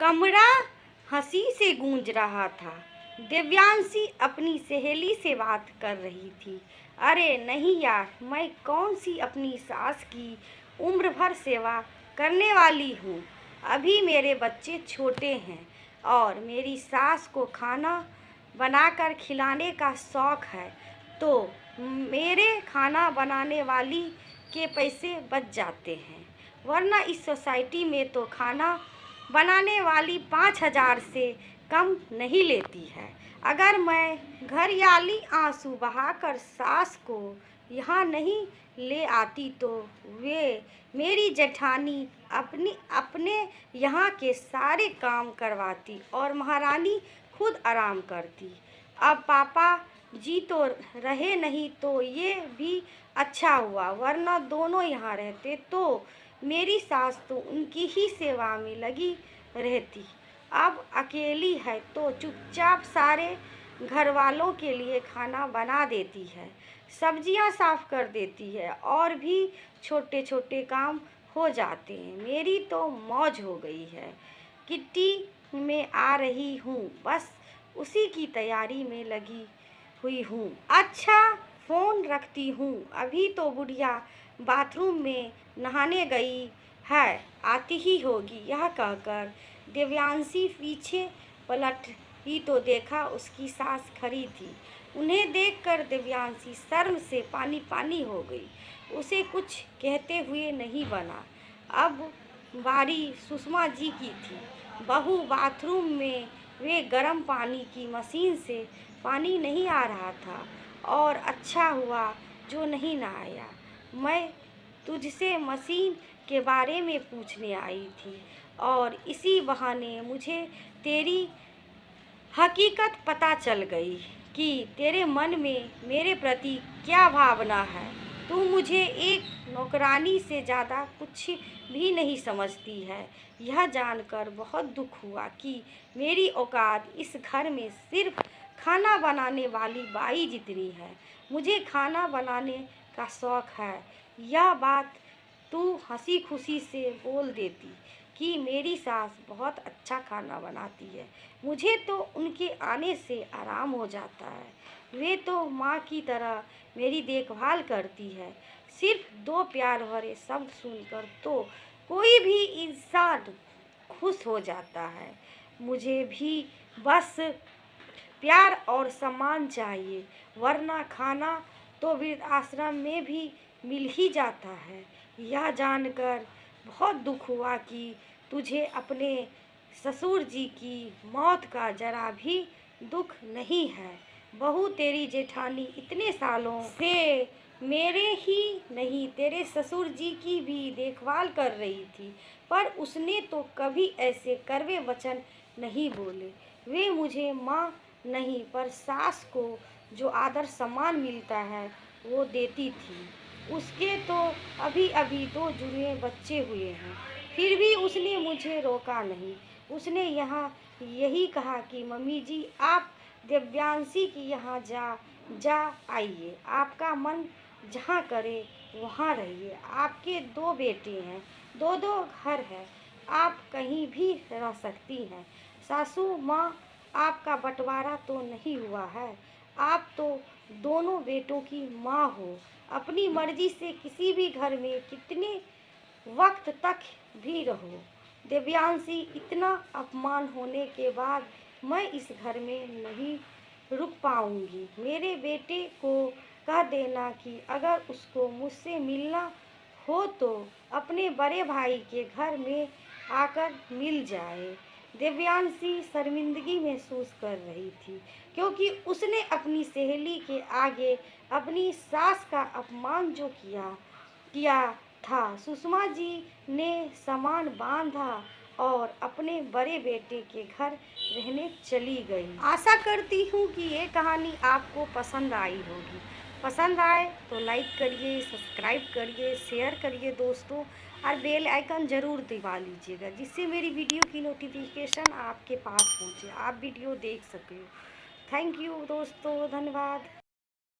कमरा हंसी से गूंज रहा था। दिव्यांशी अपनी सहेली से बात कर रही थी। अरे नहीं यार, मैं कौन सी अपनी सास की उम्र भर सेवा करने वाली हूँ। अभी मेरे बच्चे छोटे हैं और मेरी सास को खाना बनाकर खिलाने का शौक़ है, तो मेरे खाना बनाने वाली के पैसे बच जाते हैं, वरना इस सोसाइटी में तो खाना बनाने वाली 5,000 से कम नहीं लेती है। अगर मैं घरवाली आंसू बहाकर सास को यहाँ नहीं ले आती तो वे मेरी जेठानी अपने यहाँ के सारे काम करवाती और महारानी खुद आराम करती। अब पापा जी तो रहे नहीं तो ये भी अच्छा हुआ, वरना दोनों यहाँ रहते तो मेरी सास तो उनकी ही सेवा में लगी रहती। अब अकेली है तो चुपचाप सारे घर वालों के लिए खाना बना देती है, सब्जियां साफ कर देती है और भी छोटे छोटे काम हो जाते हैं। मेरी तो मौज हो गई है। किट्टी में आ रही हूँ, बस उसी की तैयारी में लगी हुई हूँ। अच्छा फ़ोन रखती हूँ, अभी तो बुढ़िया बाथरूम में नहाने गई है, आती ही होगी। यह कहकर दिव्यांशी पीछे पलटी तो देखा उसकी सास खड़ी थी। उन्हें देखकर दिव्यांशी शर्म से पानी पानी हो गई। उसे कुछ कहते हुए नहीं बना। अब बारी सुषमा जी की थी। बहू बाथरूम में वे गर्म पानी की मशीन से पानी नहीं आ रहा था और अच्छा हुआ जो नहीं नहाया। मैं तुझसे मशीन के बारे में पूछने आई थी और इसी बहाने मुझे तेरी हकीकत पता चल गई कि तेरे मन में मेरे प्रति क्या भावना है। तू मुझे एक नौकरानी से ज़्यादा कुछ भी नहीं समझती है। यह जानकर बहुत दुख हुआ कि मेरी औकात इस घर में सिर्फ खाना बनाने वाली बाई जितनी है। मुझे खाना बनाने का शौक़ है। यह बात तू हंसी खुशी से बोल देती कि मेरी सास बहुत अच्छा खाना बनाती है। मुझे तो उनके आने से आराम हो जाता है। वे तो माँ की तरह मेरी देखभाल करती है। सिर्फ दो प्यार भरे शब्द सुनकर तो कोई भी इंसान खुश हो जाता है। मुझे भी बस प्यार और सम्मान चाहिए, वरना खाना तो वृद्धाश्रम में भी मिल ही जाता है। यह जानकर बहुत दुख हुआ कि तुझे अपने ससुर जी की मौत का जरा भी दुख नहीं है। बहू तेरी जेठानी इतने सालों से मेरे ही नहीं तेरे ससुर जी की भी देखभाल कर रही थी, पर उसने तो कभी ऐसे कड़वे वचन नहीं बोले। वे मुझे माँ नहीं पर सास को जो आदर सम्मान मिलता है वो देती थी। उसके तो अभी अभी 2 जुड़वे बच्चे हुए हैं, फिर भी उसने मुझे रोका नहीं। उसने यहाँ यही कहा कि मम्मी जी आप दिव्यांशी की यहाँ जा आइए, आपका मन जहाँ करे वहाँ रहिए। आपके 2 बेटे हैं, 2 घर है, आप कहीं भी रह सकती हैं। सासू माँ आपका बंटवारा तो नहीं हुआ है, आप तो दोनों बेटों की माँ हो। अपनी मर्जी से किसी भी घर में कितने वक्त तक भी रहो। दिव्यांशी इतना अपमान होने के बाद मैं इस घर में नहीं रुक पाऊंगी। मेरे बेटे को कह देना कि अगर उसको मुझसे मिलना हो तो अपने बड़े भाई के घर में आकर मिल जाए। दिव्यांशी शर्मिंदगी महसूस कर रही थी क्योंकि उसने अपनी सहेली के आगे अपनी सास का अपमान जो किया था। सुषमा जी ने सामान बांधा और अपने बड़े बेटे के घर रहने चली गई। आशा करती हूँ कि ये कहानी आपको पसंद आई होगी। पसंद आए तो लाइक करिए, सब्सक्राइब करिए, शेयर करिए दोस्तों, और बेल आइकन ज़रूर दबा लीजिएगा जिससे मेरी वीडियो की नोटिफिकेशन आपके पास पहुँचे, आप वीडियो देख सकें। थैंक यू दोस्तों, धन्यवाद।